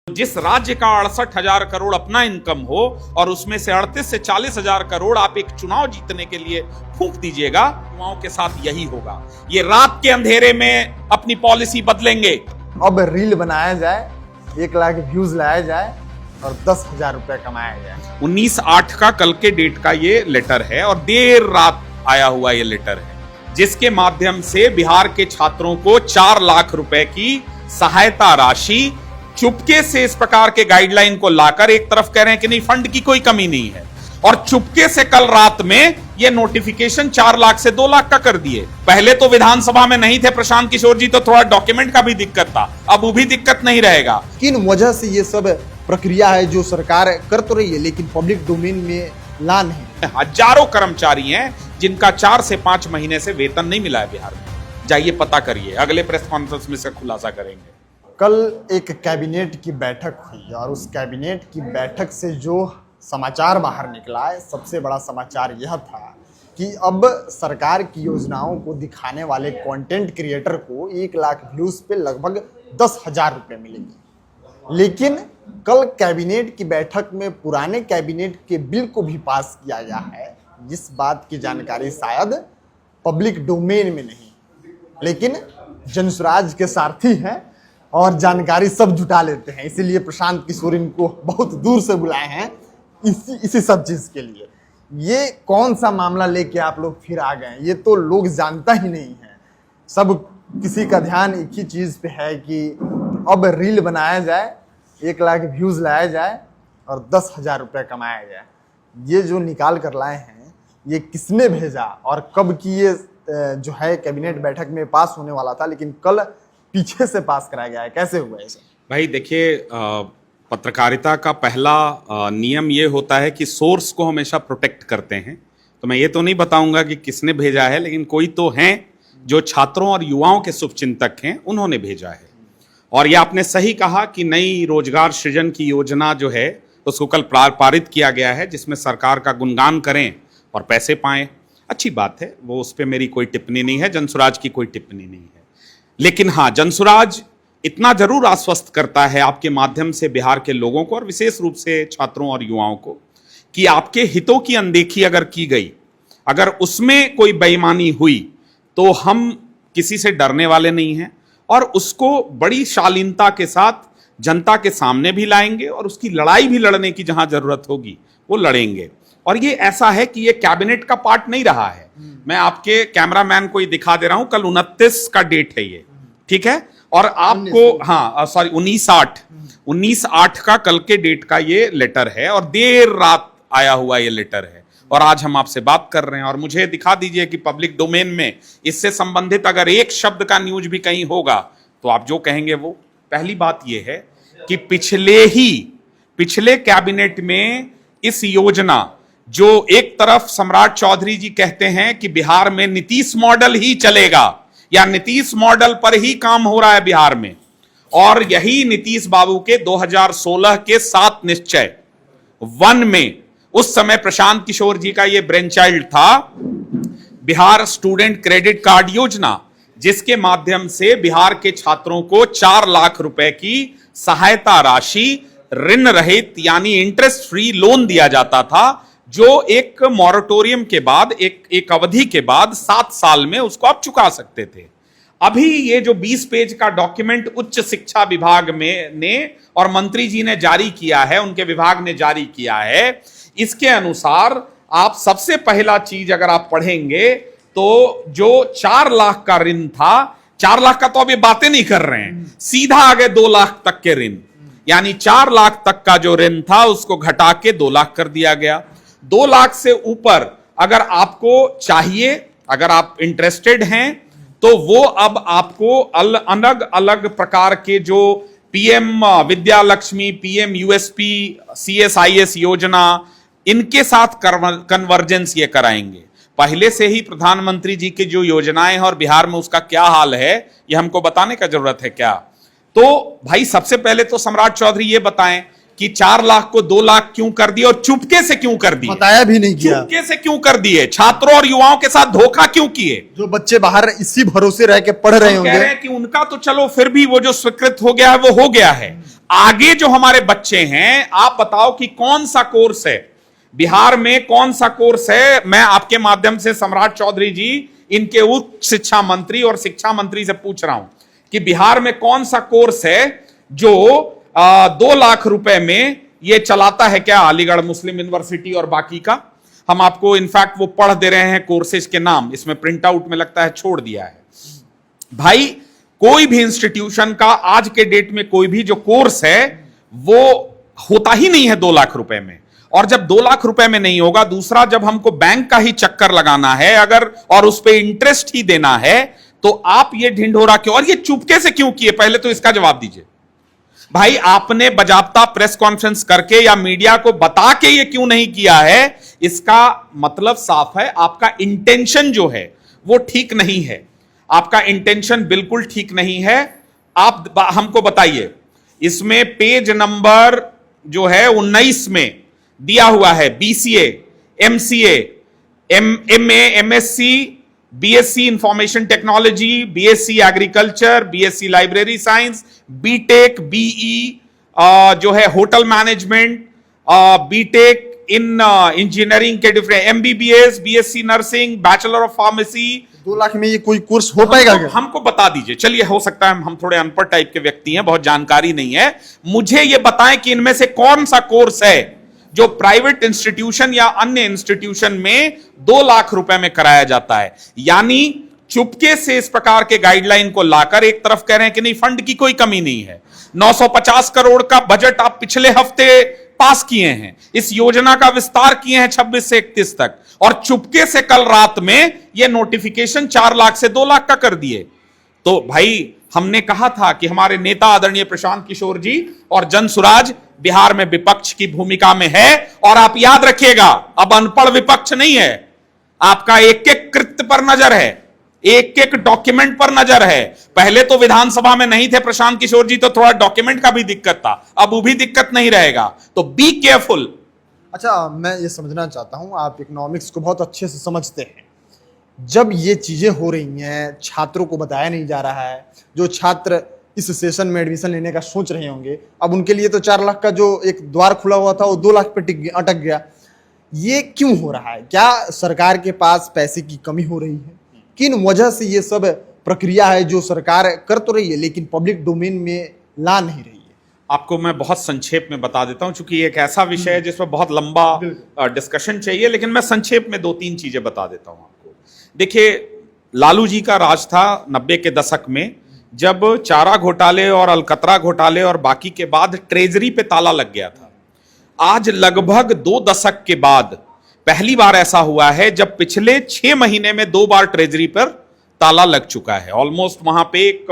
जिस राज्य का 68,000 करोड़ अपना इनकम हो और उसमें से 38 से 40,000 करोड़ आप एक चुनाव जीतने के लिए फूंक दीजिएगा, युवाओं के साथ यही होगा। ये रात के अंधेरे में अपनी पॉलिसी बदलेंगे। अब रील बनाया जाए, 1 लाख व्यूज लाया जाए और 10,000 रुपए कमाया जाए। 19/8 का कल के डेट का ये लेटर है और देर रात आया हुआ ये लेटर है, जिसके माध्यम से बिहार के छात्रों को 4 लाख रुपए की सहायता राशि चुपके से इस प्रकार के गाइडलाइन को लाकर एक तरफ कह रहे हैं कि नहीं, फंड की कोई कमी नहीं है, और चुपके से कल रात में ये नोटिफिकेशन 4 लाख से 2 लाख का कर दिए। पहले तो विधानसभा में नहीं थे प्रशांत किशोर जी, तो थोड़ा डॉक्यूमेंट का भी दिक्कत था, अब वो भी दिक्कत नहीं रहेगा। किन वजह से ये सब प्रक्रिया है जो सरकार कर तो रही है लेकिन पब्लिक डोमेन में ला नहीं? हजारों कर्मचारी हैं जिनका 4 से 5 महीने से वेतन नहीं मिला है बिहार में। जाइए पता करिए, अगले प्रेस कॉन्फ्रेंस में इसका खुलासा करेंगे। कल एक कैबिनेट की बैठक हुई और उस कैबिनेट की बैठक से जो समाचार बाहर निकला है, सबसे बड़ा समाचार यह था कि अब सरकार की योजनाओं को दिखाने वाले कंटेंट क्रिएटर को 1 लाख व्यूज पे लगभग 10,000 रुपये मिलेंगे। लेकिन कल कैबिनेट की बैठक में पुराने कैबिनेट के बिल को भी पास किया गया है, जिस बात की जानकारी शायद पब्लिक डोमेन में नहीं, लेकिन जनसुराज के सारथी हैं और जानकारी सब जुटा लेते हैं। इसीलिए प्रशांत किशोर इनको बहुत दूर से बुलाए हैं इसी सब चीज के लिए। ये कौन सा मामला लेके आप लोग फिर आ गए, ये तो लोग जानता ही नहीं है। सब किसी का ध्यान एक ही चीज पे है कि अब रील बनाया जाए, 1 लाख व्यूज लाया जाए और 10,000 रुपये कमाया जाए। ये जो निकाल कर लाए हैं, ये किसने भेजा और कब की ये जो है कैबिनेट बैठक में पास होने वाला था, लेकिन कल पीछे से पास कराया गया है। कैसे हुआ है? भाई देखिए, पत्रकारिता का पहला नियम ये होता है कि सोर्स को हमेशा प्रोटेक्ट करते हैं। तो मैं ये तो नहीं बताऊंगा कि किसने भेजा है, लेकिन कोई तो हैं जो छात्रों और युवाओं के शुभचिंतक हैं, उन्होंने भेजा है। और ये आपने सही कहा कि नई रोजगार सृजन की योजना जो है उसको कल पारित किया गया है, जिसमें सरकार का गुणगान करें और पैसे पाएं। अच्छी बात है, वो उस पर मेरी कोई टिप्पणी नहीं है, जनसुराज की कोई टिप्पणी नहीं है। लेकिन हाँ, जनसुराज इतना जरूर आश्वस्त करता है आपके माध्यम से बिहार के लोगों को और विशेष रूप से छात्रों और युवाओं को कि आपके हितों की अनदेखी अगर की गई, अगर उसमें कोई बेईमानी हुई, तो हम किसी से डरने वाले नहीं हैं और उसको बड़ी शालीनता के साथ जनता के सामने भी लाएंगे और उसकी लड़ाई भी लड़ने की जहां जरूरत होगी वो लड़ेंगे। और ये ऐसा है कि ये कैबिनेट का पार्ट नहीं रहा है। मैं आपके कैमरामैन को ये दिखा दे रहा हूं, कल 29 का डेट है ये, ठीक है? और आपको, हाँ सॉरी, 19/8 का कल के डेट का ये लेटर है और देर रात आया हुआ ये लेटर है और आज हम आपसे बात कर रहे हैं। और मुझे दिखा दीजिए कि पब्लिक डोमेन में इससे संबंधित अगर एक शब्द का न्यूज भी कहीं होगा तो आप जो कहेंगे वो। पहली बात ये है कि पिछले कैबिनेट में इस योजना, जो एक तरफ सम्राट चौधरी जी कहते हैं कि बिहार में नीतीश मॉडल ही चलेगा या नीतीश मॉडल पर ही काम हो रहा है बिहार में, और यही नीतीश बाबू के 2016 के 7 निश्चय 1 में उस समय प्रशांत किशोर जी का ये ब्रेन चाइल्ड था, बिहार स्टूडेंट क्रेडिट कार्ड योजना, जिसके माध्यम से बिहार के छात्रों को 4 लाख रुपए की सहायता राशि ऋण रहित यानी इंटरेस्ट फ्री लोन दिया जाता था, जो एक मॉरेटोरियम के बाद, एक अवधि के बाद 7 साल में उसको आप चुका सकते थे। अभी ये जो 20 पेज का डॉक्यूमेंट उच्च शिक्षा विभाग ने और मंत्री जी ने जारी किया है, उनके विभाग ने जारी किया है, इसके अनुसार आप सबसे पहला चीज अगर आप पढ़ेंगे तो जो 4 लाख का ऋण था, 4 लाख का तो अभी बातें नहीं कर रहे हैं, सीधा आगे 2 लाख तक के ऋण, यानी 4 लाख तक का जो ऋण था उसको घटा के 2 लाख कर दिया गया। 2 लाख से ऊपर अगर आपको चाहिए, अगर आप इंटरेस्टेड हैं, तो वो अब आपको अलग अलग प्रकार के जो PM Vidya Lakshmi, PM USP, CSIS योजना, इनके साथ कन्वर्जेंस ये कराएंगे। पहले से ही प्रधानमंत्री जी की जो योजनाएं हैं और बिहार में उसका क्या हाल है, ये हमको बताने का जरूरत है क्या? तो भाई सबसे पहले तो सम्राट चौधरी ये बताएं कि 4 लाख को 2 लाख क्यों कर दिए और चुपके से क्यों कर दिए? बताया भी नहीं किया। चुपके से क्यों कर दिए? छात्रों और युवाओं के साथ धोखा क्यों किए? जो बच्चे बाहर इसी भरोसे रह के पढ़ रहे होंगे, कह रहे हैं कि उनका तो चलो फिर भी वो जो स्वीकृत हो गया है वो हो गया है। आगे जो हमारे बच्चे हैं, आप बताओ कि कौन सा कोर्स है बिहार में, कौन सा कोर्स है? मैं आपके माध्यम से सम्राट चौधरी जी, इनके उच्च शिक्षा मंत्री और शिक्षा मंत्री से पूछ रहा हूं कि बिहार में कौन सा कोर्स है जो 2 लाख रुपए में ये चलाता है क्या? अलीगढ़ मुस्लिम यूनिवर्सिटी और बाकी का। हम आपको इनफैक्ट वो पढ़ दे रहे हैं कोर्सेज के नाम, इसमें प्रिंट आउट में लगता है छोड़ दिया है। भाई कोई भी इंस्टीट्यूशन का आज के डेट में कोई भी जो कोर्स है वो होता ही नहीं है 2 लाख रुपए में। और जब 2 लाख रुपए में नहीं होगा, दूसरा जब हमको बैंक का ही चक्कर लगाना है अगर, और उस पर इंटरेस्ट ही देना है, तो आप ये ढिंढोरा क्यों, और ये चुपके से क्यों किए? पहले तो इसका जवाब दीजिए। भाई आपने बजाबता प्रेस कॉन्फ्रेंस करके या मीडिया को बता के ये क्यों नहीं किया है? इसका मतलब साफ है, आपका इंटेंशन जो है वो ठीक नहीं है। आपका इंटेंशन बिल्कुल ठीक नहीं है। आप हमको बताइए, इसमें पेज नंबर जो है 19 में दिया हुआ है BCA, MCA, MA, MSc, BSc information technology, BSc agriculture, BSc library science, BTech, BE जो है hotel management, BTech in engineering के different, MBBS, BSc nursing, bachelor of pharmacy. 2 lakh में ये कोई कोर्स हो पाएगा क्या? हमको बता दीजिए। चलिए, हो सकता है हम थोड़े अनपढ़ टाइप के व्यक्ति हैं, बहुत जानकारी नहीं है, मुझे ये बताएं कि इनमें से कौन सा कोर्स है जो प्राइवेट इंस्टीट्यूशन या अन्य इंस्टीट्यूशन में 2 लाख रुपए में कराया जाता है। यानी चुपके से इस प्रकार के गाइडलाइन को लाकर एक तरफ कह रहे हैं कि नहीं, फंड की कोई कमी नहीं है। 950 करोड़ का बजट आप पिछले हफ्ते पास किए हैं, इस योजना का विस्तार किए हैं 26 से 31 तक, और चुपके से कल रात में यह नोटिफिकेशन 4 लाख से 2 लाख का कर दिए। तो भाई हमने कहा था कि हमारे नेता आदरणीय प्रशांत किशोर जी और जनसुराज बिहार में विपक्ष की भूमिका में है, और आप याद रखिएगा, अब अनपढ़ विपक्ष नहीं है, आपका एक एक कृत्य पर नजर है, एक एक डॉक्यूमेंट पर नजर है। पहले तो विधानसभा में नहीं थे प्रशांत किशोर जी, तो थोड़ा डॉक्यूमेंट का भी दिक्कत था, अब वो भी दिक्कत नहीं रहेगा, तो बी केयरफुल। अच्छा, मैं ये समझना चाहता हूं, आप इकोनॉमिक्स को बहुत अच्छे से समझते हैं। जब ये चीजें हो रही हैं, छात्रों को बताया नहीं जा रहा है, जो छात्र इस सेशन में एडमिशन लेने का सोच रहे होंगे, अब उनके लिए तो 4 लाख का जो एक द्वार खुला हुआ था वो 2 लाख पे अटक गया। ये क्यों हो रहा है? क्या सरकार के पास पैसे की कमी हो रही है? किन वजह से ये सब प्रक्रिया है जो सरकार कर तो रही है लेकिन पब्लिक डोमेन में ला नहीं रही है? आपको मैं बहुत संक्षेप में बता देता हूं, चूंकि एक ऐसा विषय है जिसमें बहुत लंबा डिस्कशन चाहिए, लेकिन मैं संक्षेप में 2-3 चीजें बता देता हूं आपको। देखिए, लालू जी का राज था 90 के दशक में, जब चारा घोटाले और अलकतरा घोटाले और बाकी के बाद ट्रेजरी पे ताला लग गया था। आज लगभग 2 दशक के बाद पहली बार ऐसा हुआ है जब पिछले 6 महीने में 2 बार ट्रेजरी पर ताला लग चुका है। ऑलमोस्ट वहां पे एक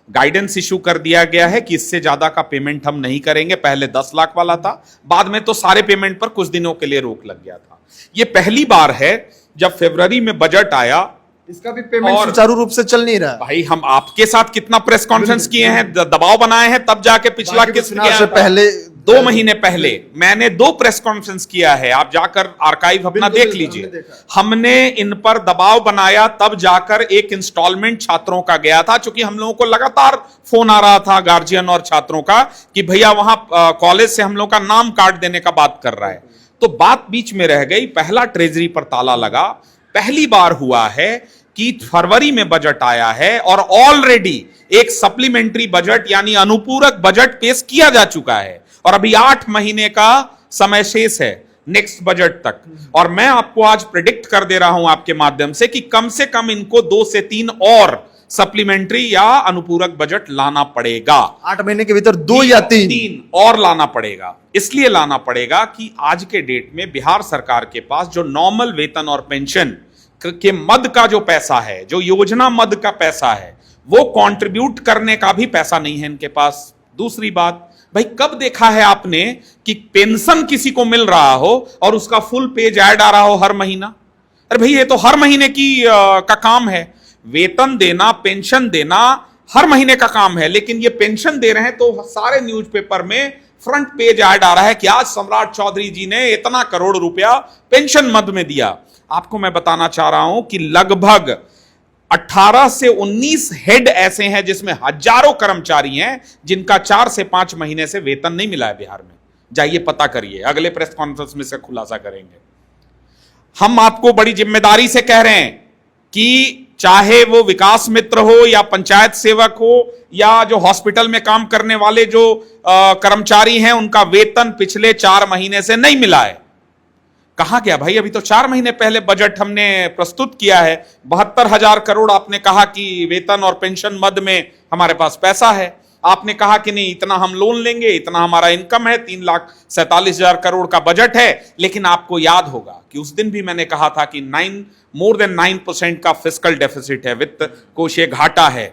गाइडेंस इशू कर दिया गया है कि इससे ज्यादा का पेमेंट हम नहीं करेंगे। पहले 10 लाख वाला था, बाद में तो सारे पेमेंट पर कुछ दिनों के लिए रोक लग गया था। यह पहली बार है जब फरवरी में बजट आया, इसका भी पेमेंट सुचारू रूप से चल नहीं रहा। भाई हम आपके साथ कितना प्रेस कॉन्फ्रेंस किए हैं, दबाव बनाए हैं, तब जाके पिछला किस्त से पहले 2 महीने पहले मैंने 2 प्रेस कॉन्फ्रेंस किया है, आप जाकर आर्काइव अपना देख लीजिए। हमने इन पर दबाव बनाया, तब जाकर एक इंस्टॉलमेंट छात्रों का गया था, क्योंकि हम लोगों को लगातार फोन आ रहा था गार्जियन और छात्रों का कि भैया वहां कॉलेज से हम लोग का नाम काट देने का बात कर रहा है। तो बात बीच में रह गई, पहला ट्रेजरी पर ताला लगा। पहली बार हुआ है कि फरवरी में बजट आया है और ऑलरेडी एक सप्लीमेंट्री बजट यानी अनुपूरक बजट पेश किया जा चुका है, और अभी 8 महीने का समय शेष है नेक्स्ट बजट तक। और मैं आपको आज प्रेडिक्ट कर दे रहा हूं आपके माध्यम से कि कम इनको 2 से 3 और सप्लीमेंट्री या अनुपूरक बजट लाना पड़ेगा। 8 महीने के भीतर 2 या 3 और लाना पड़ेगा। इसलिए लाना पड़ेगा कि आज के डेट में बिहार सरकार के पास जो नॉर्मल वेतन और पेंशन के मद का जो पैसा है, जो योजना मद का पैसा है, वो कंट्रीब्यूट करने का भी पैसा नहीं है इनके पास। दूसरी बात, भाई कब देखा है आपने कि पेंशन किसी को मिल रहा हो और उसका फुल पेज ऐड आ रहा हो हर महीना? अरे भाई ये तो हर महीने की का काम है। वेतन देना, पेंशन देना हर महीने का काम है, लेकिन ये पेंशन दे रहे हैं तो सारे न्यूज़पेपर में फ्रंट पेज ऐड आ रहा है कि आज सम्राट चौधरी जी ने इतना करोड़ रुपया पेंशन मद में दिया। आपको मैं बताना चाह रहा हूं कि लगभग 18 से 19 हेड ऐसे हैं जिसमें हजारों कर्मचारी हैं जिनका 4 से 5 महीने से वेतन नहीं मिला है बिहार में। जाइए पता करिए, अगले प्रेस कॉन्फ्रेंस में से खुलासा करेंगे। हम आपको बड़ी जिम्मेदारी से कह रहे हैं कि चाहे वो विकास मित्र हो या पंचायत सेवक हो या जो हॉस्पिटल में काम करने वाले जो कर्मचारी हैं, उनका वेतन पिछले 4 महीने से नहीं मिला है। कहां गया भाई? अभी तो 4 महीने पहले बजट हमने प्रस्तुत किया है, 72,000 करोड़ आपने कहा कि वेतन और पेंशन मद में हमारे पास पैसा है। आपने कहा कि नहीं, इतना हम लोन लेंगे, इतना हमारा इनकम है, 3,47,000 करोड़ का बजट है। लेकिन आपको याद होगा कि उस दिन भी मैंने कहा था कि मोर देन 9% का फिस्कल डेफिसिट है, वित्त कोषीय घाटा है।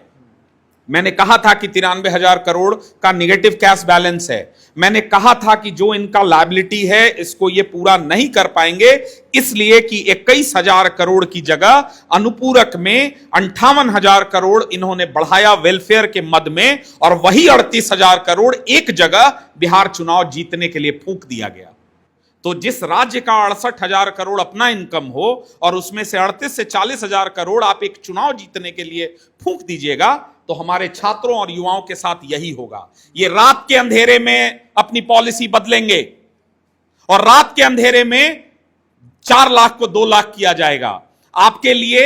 मैंने कहा था कि 93,000 करोड़ का निगेटिव कैश बैलेंस है। मैंने कहा था कि जो इनका लायबिलिटी है इसको ये पूरा नहीं कर पाएंगे, इसलिए कि 21,000 करोड़ की जगह अनुपूरक में 58,000 करोड़ इन्होंने बढ़ाया वेलफेयर के मद में, और वही 38,000 करोड़ एक जगह बिहार चुनाव जीतने के लिए फूंक दिया गया। तो जिस राज्य का 68,000 करोड़ अपना इनकम हो और उसमें से 38 से 40,000 करोड़ आप एक चुनाव जीतने के लिए फूंक दीजिएगा, तो हमारे छात्रों और युवाओं के साथ यही होगा। ये रात के अंधेरे में अपनी पॉलिसी बदलेंगे और रात के अंधेरे में 4 लाख को 2 लाख किया जाएगा। आपके लिए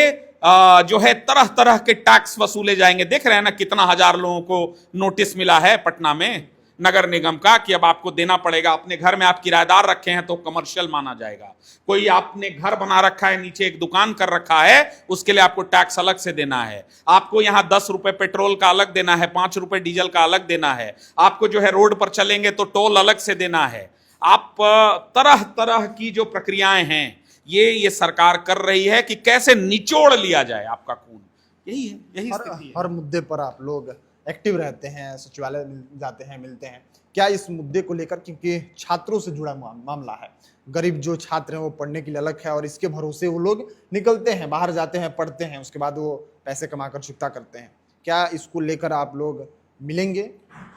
जो है तरह तरह के टैक्स वसूले जाएंगे। देख रहे हैं ना कितना हजार लोगों को नोटिस मिला है पटना में नगर निगम का कि अब आपको देना पड़ेगा। अपने घर में आप किराएदार रखे हैं तो कमर्शियल माना जाएगा। कोई आपने घर बना रखा है, नीचे एक दुकान कर रखा है, उसके लिए आपको टैक्स अलग से देना है। आपको यहां 10 रुपए पेट्रोल का अलग देना है, 5 रुपए डीजल का अलग देना है। आपको जो है रोड पर चलेंगे तो टोल अलग से देना है। आप तरह तरह की जो प्रक्रियाएं हैं ये सरकार कर रही है कि कैसे निचोड़ लिया जाए आपका खून। यही है, यही स्थिति है। हर मुद्दे पर आप लोग एक्टिव रहते हैं, सचिवालय जाते हैं, मिलते हैं। क्या इस मुद्दे को लेकर, क्योंकि छात्रों से जुड़ा मामला है, गरीब जो छात्र हैं वो पढ़ने के लिए अलग है और इसके भरोसे वो लोग निकलते हैं, बाहर जाते हैं, पढ़ते हैं, उसके बाद वो पैसे कमाकर चुकता करते हैं। क्या इसको लेकर आप लोग मिलेंगे?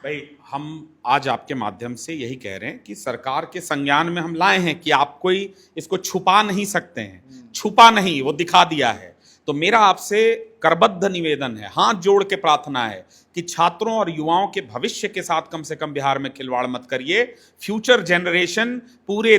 भाई हम आज आपके माध्यम से यही कह रहे हैं कि सरकार के संज्ञान में हम लाए हैं कि आप कोई इसको छुपा नहीं सकते हैं। छुपा नहीं, वो दिखा दिया है। तो मेरा आपसे करबद्ध निवेदन है, हाथ जोड़ के प्रार्थना है कि छात्रों और युवाओं के भविष्य के साथ कम से कम बिहार में खिलवाड़ मत करिए। फ्यूचर जनरेशन, पूरे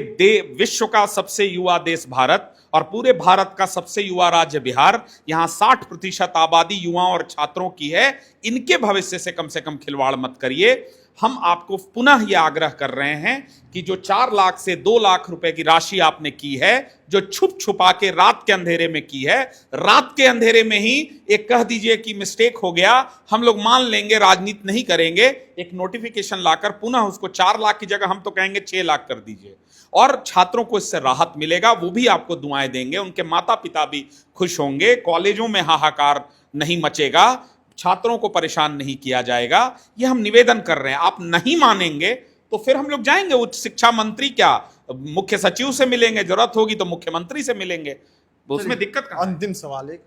विश्व का सबसे युवा देश भारत और पूरे भारत का सबसे युवा राज्य बिहार, यहाँ 60% आबादी युवाओं और छात्रों की है। इनके भविष्य से कम खिलवाड़ मत करिए। हम आपको पुनः यह आग्रह कर रहे हैं कि जो 4 लाख से 2 लाख रुपए की राशि आपने की है, जो छुप छुपा के रात के अंधेरे में की है, रात के अंधेरे में ही एक कह दीजिए कि मिस्टेक हो गया, हम लोग मान लेंगे, राजनीति नहीं करेंगे। एक नोटिफिकेशन लाकर पुनः उसको 4 लाख की जगह हम तो कहेंगे 6 लाख कर दीजिए, और छात्रों को इससे राहत मिलेगा, वो भी आपको दुआएं देंगे, उनके माता पिता भी खुश होंगे, कॉलेजों में हाहाकार नहीं मचेगा, छात्रों को परेशान नहीं किया जाएगा। ये हम निवेदन कर रहे हैं। आप नहीं मानेंगे तो फिर हम लोग जाएंगे उच्च शिक्षा मंत्री, क्या मुख्य सचिव से मिलेंगे, जरूरत होगी तो मुख्यमंत्री से मिलेंगे, उसमें दिक्कत कहां है? अंतिम सवाल एक